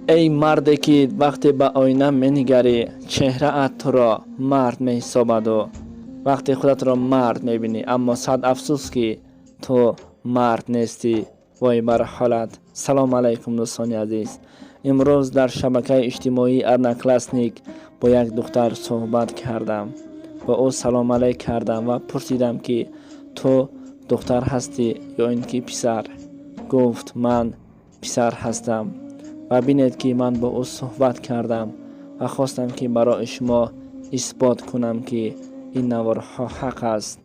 ای مردی که وقتی به آینه می‌نگری چهره‌ات تو را مرد می‌حسابد و وقتی خودت را مرد می‌بینی اما صد افسوس که تو مرد نیستی. وای بر حالت. سلام علیکم دوستان عزیز. امروز در شبکه اجتماعی ارنکلاسنیک با یک دختر صحبت کردم. با او سلام علیک کردم و پرسیدم که تو دختر هستی یا اینکه پسر؟ گفت من پسر هستم. و بینید که من با او صحبت کردم و خواستم که برای شما اثبات کنم که این نوارها حق است.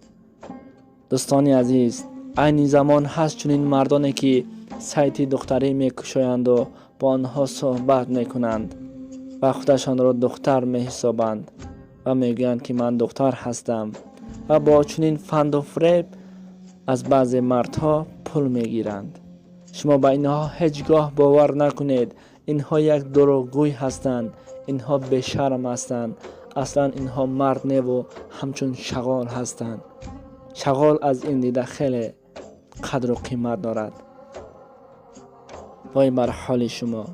دوستان عزیز، این زمان هست چنین مردانی که سایت دختری میکشایند و با آنها صحبت میکنند و خودشان را دختر میحسابند و میگویند که من دختر هستم و با چنین فند و فریب از بعضی مردها پول میگیرند. شما به اینها هیچگاه باور نکنید. اینها یک دروغگوی هستند. اینها بیشرم هستند. اصلا اینها مرد نه و همچون شغال هستند. شغال از این دیده خیلی قدر و قیمت دارد. وای بر حال شما.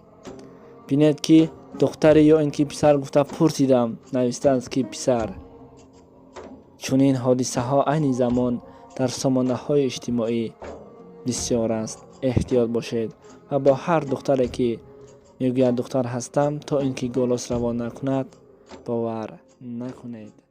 بینید که دختر یا اینکه پسر گفته پرسیدم، نوشته است که پسر. چون این حادثه ها این زمان در سامانه های اجتماعی بسیار است. احتیاط باشید و با هر دختری که میگوید دختر هستم تا اینکه گولش روان نکند باور نکنید.